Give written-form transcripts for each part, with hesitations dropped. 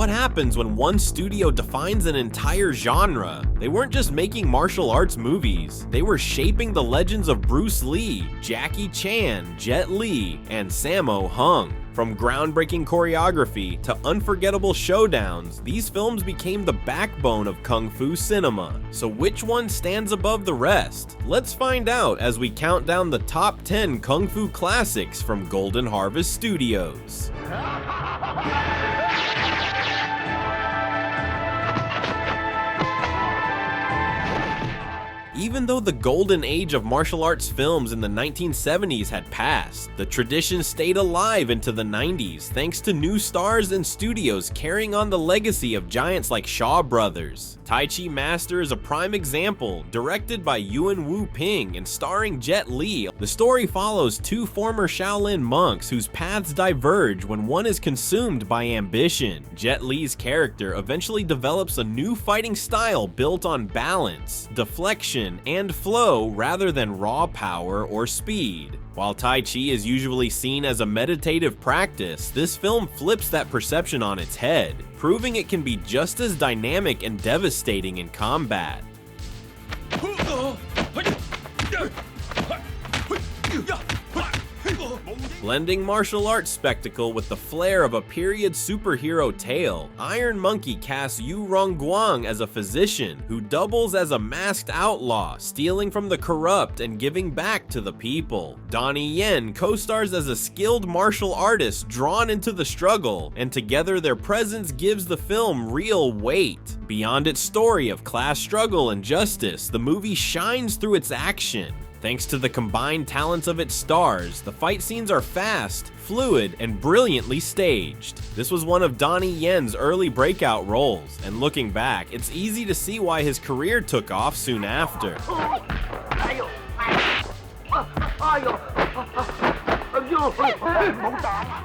what happens when one studio defines an entire genre? They weren't just making martial arts movies, they were shaping the legends of Bruce Lee, Jackie Chan, Jet Li, and Sammo Hung. From groundbreaking choreography to unforgettable showdowns, these films became the backbone of kung fu cinema. So which one stands above the rest? Let's find out as we count down the top 10 kung fu classics from Golden Harvest Studios. Even though the golden age of martial arts films in the 1970s had passed, the tradition stayed alive into the 90s thanks to new stars and studios carrying on the legacy of giants like Shaw Brothers. Tai Chi Master is a prime example, directed by Yuen Wu Ping and starring Jet Li. The story follows two former Shaolin monks whose paths diverge when one is consumed by ambition. Jet Li's character eventually develops a new fighting style built on balance, deflection, and flow rather than raw power or speed. While Tai Chi is usually seen as a meditative practice, this film flips that perception on its head, proving it can be just as dynamic and devastating in combat. Blending martial arts spectacle with the flair of a period superhero tale, Iron Monkey casts Yu Rongguang as a physician who doubles as a masked outlaw, stealing from the corrupt and giving back to the people. Donnie Yen co-stars as a skilled martial artist drawn into the struggle, and together their presence gives the film real weight. Beyond its story of class struggle and justice, the movie shines through its action. Thanks to the combined talents of its stars, the fight scenes are fast, fluid, and brilliantly staged. This was one of Donnie Yen's early breakout roles, and looking back, it's easy to see why his career took off soon after.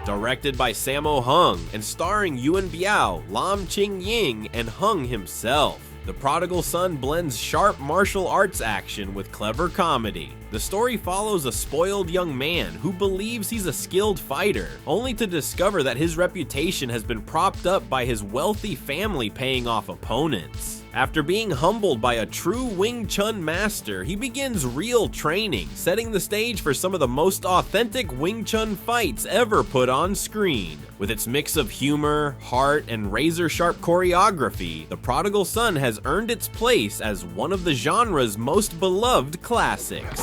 Directed by Sammo Hung and starring Yuan Biao, Lam Ching Ying, and Hung himself, The Prodigal Son blends sharp martial arts action with clever comedy. The story follows a spoiled young man who believes he's a skilled fighter, only to discover that his reputation has been propped up by his wealthy family paying off opponents. After being humbled by a true Wing Chun master, he begins real training, setting the stage for some of the most authentic Wing Chun fights ever put on screen. With its mix of humor, heart, and razor-sharp choreography, The Prodigal Son has earned its place as one of the genre's most beloved classics.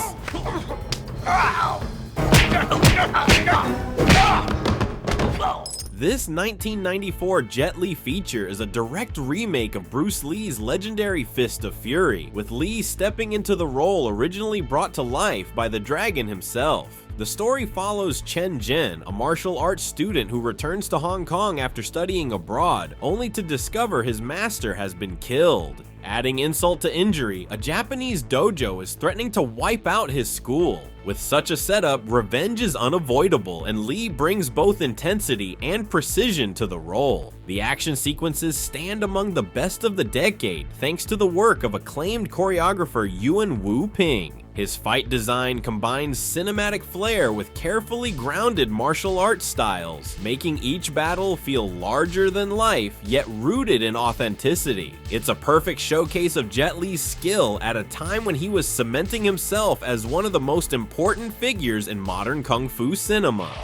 This 1994 Jet Li feature is a direct remake of Bruce Lee's legendary Fist of Fury, with Lee stepping into the role originally brought to life by the dragon himself. The story follows Chen Zhen, a martial arts student who returns to Hong Kong after studying abroad, only to discover his master has been killed. Adding insult to injury, a Japanese dojo is threatening to wipe out his school. With such a setup, revenge is unavoidable, and Lee brings both intensity and precision to the role. The action sequences stand among the best of the decade thanks to the work of acclaimed choreographer Yuen Wu Ping. His fight design combines cinematic flair with carefully grounded martial arts styles, making each battle feel larger than life, yet rooted in authenticity. It's a perfect showcase of Jet Li's skill at a time when he was cementing himself as one of the most important figures in modern kung fu cinema.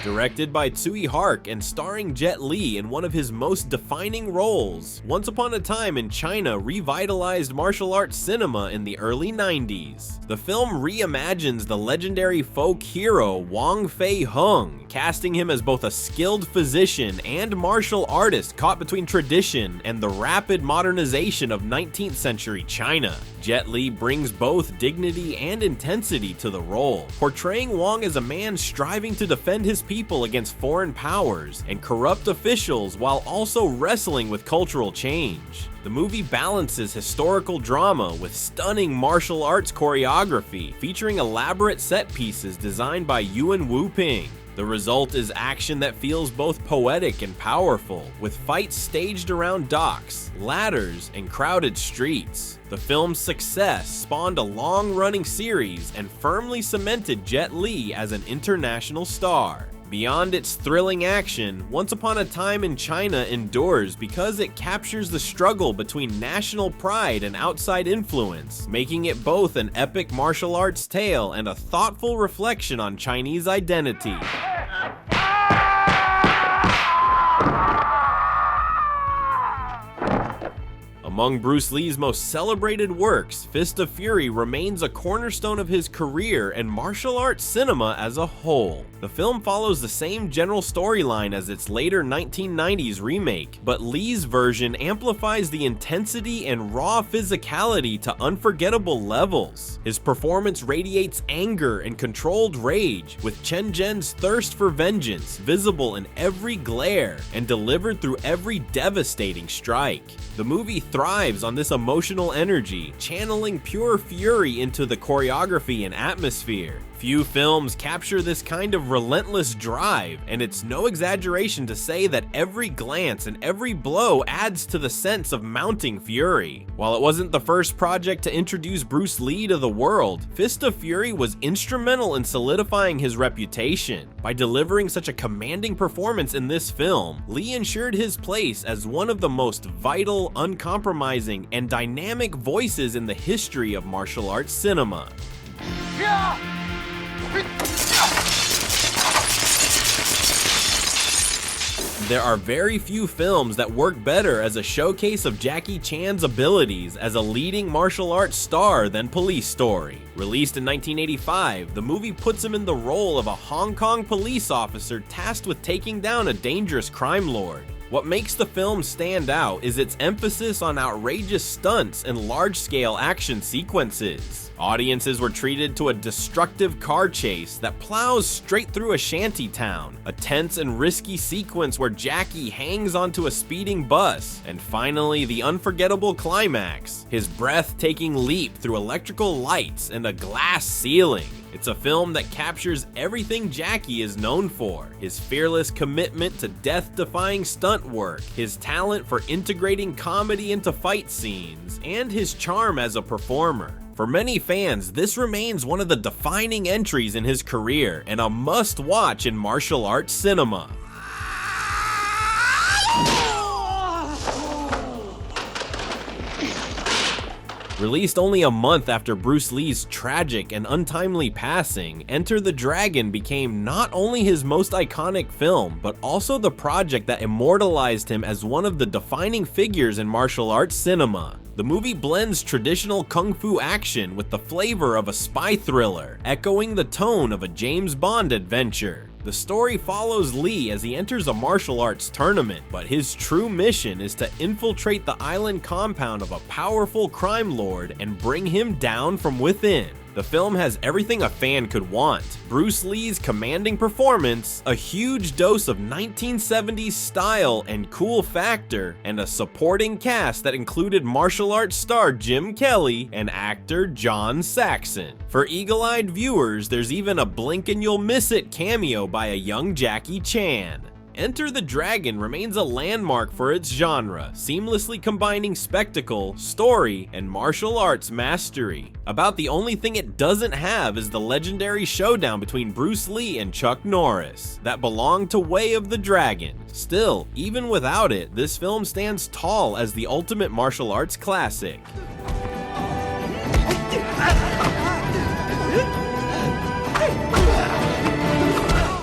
Directed by Tsui Hark and starring Jet Li in one of his most defining roles, Once Upon a Time in China revitalized martial arts cinema in the early 90s. The film reimagines the legendary folk hero Wong Fei Hung, casting him as both a skilled physician and martial artist caught between tradition and the rapid modernization of 19th century China. Jet Li brings both dignity and intensity to the role, portraying Wong as a man striving to defend his people against foreign powers and corrupt officials while also wrestling with cultural change. The movie balances historical drama with stunning martial arts choreography, featuring elaborate set pieces designed by Yuan Wu-ping. The result is action that feels both poetic and powerful, with fights staged around docks, ladders, and crowded streets. The film's success spawned a long-running series and firmly cemented Jet Li as an international star. Beyond its thrilling action, Once Upon a Time in China endures because it captures the struggle between national pride and outside influence, making it both an epic martial arts tale and a thoughtful reflection on Chinese identity. Among Bruce Lee's most celebrated works, Fist of Fury remains a cornerstone of his career and martial arts cinema as a whole. The film follows the same general storyline as its later 1990s remake, but Lee's version amplifies the intensity and raw physicality to unforgettable levels. His performance radiates anger and controlled rage, with Chen Zhen's thirst for vengeance visible in every glare and delivered through every devastating strike. The movie thrives on this emotional energy, channeling pure fury into the choreography and atmosphere. Few films capture this kind of relentless drive, and it's no exaggeration to say that every glance and every blow adds to the sense of mounting fury. While it wasn't the first project to introduce Bruce Lee to the world, Fist of Fury was instrumental in solidifying his reputation. By delivering such a commanding performance in this film, Lee ensured his place as one of the most vital, uncompromising, and dynamic voices in the history of martial arts cinema. There are very few films that work better as a showcase of Jackie Chan's abilities as a leading martial arts star than Police Story. Released in 1985, the movie puts him in the role of a Hong Kong police officer tasked with taking down a dangerous crime lord. What makes the film stand out is its emphasis on outrageous stunts and large-scale action sequences. Audiences were treated to a destructive car chase that plows straight through a shanty town, a tense and risky sequence where Jackie hangs onto a speeding bus, and finally the unforgettable climax, his breathtaking leap through electrical lights and a glass ceiling. It's a film that captures everything Jackie is known for: his fearless commitment to death-defying stunt work, his talent for integrating comedy into fight scenes, and his charm as a performer. For many fans, this remains one of the defining entries in his career and a must-watch in martial arts cinema. Released only a month after Bruce Lee's tragic and untimely passing, Enter the Dragon became not only his most iconic film, but also the project that immortalized him as one of the defining figures in martial arts cinema. The movie blends traditional kung fu action with the flavor of a spy thriller, echoing the tone of a James Bond adventure. The story follows Lee as he enters a martial arts tournament, but his true mission is to infiltrate the island compound of a powerful crime lord and bring him down from within. The film has everything a fan could want: Bruce Lee's commanding performance, a huge dose of 1970s style and cool factor, and a supporting cast that included martial arts star Jim Kelly and actor John Saxon. For eagle-eyed viewers, there's even a blink and you'll miss it cameo by a young Jackie Chan. Enter the Dragon remains a landmark for its genre, seamlessly combining spectacle, story, and martial arts mastery. About the only thing it doesn't have is the legendary showdown between Bruce Lee and Chuck Norris that belonged to Way of the Dragon. Still, even without it, this film stands tall as the ultimate martial arts classic.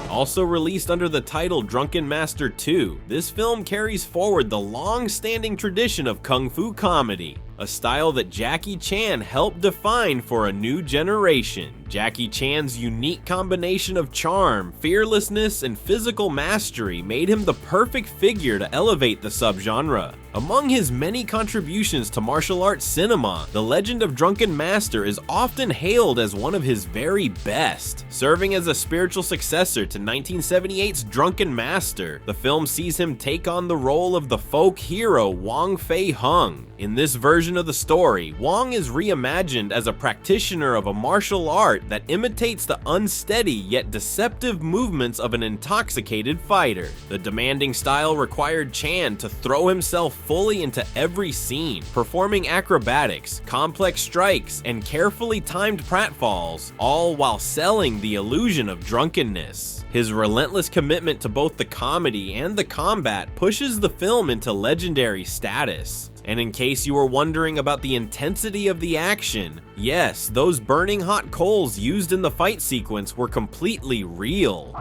Also released under the title Drunken Master 2, this film carries forward the long-standing tradition of kung fu comedy. a style that Jackie Chan helped define for a new generation. Jackie Chan's unique combination of charm, fearlessness, and physical mastery made him the perfect figure to elevate the subgenre. Among his many contributions to martial arts cinema, The Legend of Drunken Master is often hailed as one of his very best. Serving as a spiritual successor to 1978's Drunken Master, the film sees him take on the role of the folk hero Wong Fei Hung. In this version of the story, Wong is reimagined as a practitioner of a martial art that imitates the unsteady yet deceptive movements of an intoxicated fighter. The demanding style required Chan to throw himself fully into every scene, performing acrobatics, complex strikes, and carefully timed pratfalls, all while selling the illusion of drunkenness. His relentless commitment to both the comedy and the combat pushes the film into legendary status. And in case you were wondering about the intensity of the action, yes, those burning hot coals used in the fight sequence were completely real.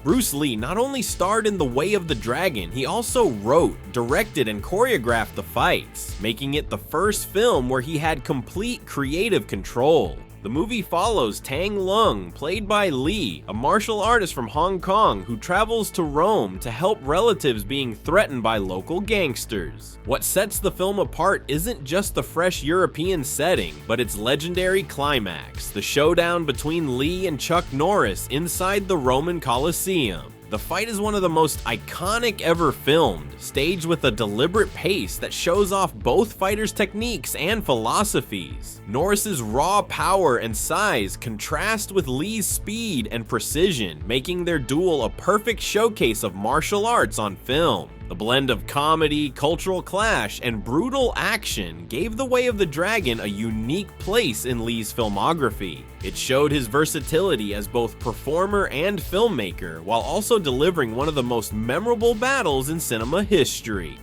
Bruce Lee not only starred in The Way of the Dragon, he also wrote, directed, and choreographed the fights, making it the first film where he had complete creative control. The movie follows Tang Lung, played by Lee, a martial artist from Hong Kong who travels to Rome to help relatives being threatened by local gangsters. What sets the film apart isn't just the fresh European setting, but its legendary climax, the showdown between Lee and Chuck Norris inside the Roman Colosseum. The fight is one of the most iconic ever filmed, staged with a deliberate pace that shows off both fighters' techniques and philosophies. Norris's raw power and size contrast with Lee's speed and precision, making their duel a perfect showcase of martial arts on film. The blend of comedy, cultural clash, and brutal action gave The Way of the Dragon a unique place in Lee's filmography. It showed his versatility as both performer and filmmaker, while also delivering one of the most memorable battles in cinema history.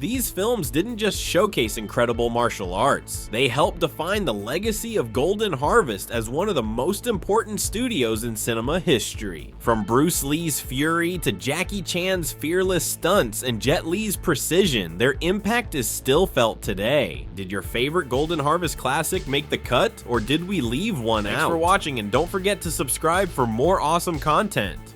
These films didn't just showcase incredible martial arts, they helped define the legacy of Golden Harvest as one of the most important studios in cinema history. From Bruce Lee's fury to Jackie Chan's fearless stunts and Jet Li's precision, their impact is still felt today. Did your favorite Golden Harvest classic make the cut, or did we leave one out? Thanks for watching, and don't forget to subscribe for more awesome content.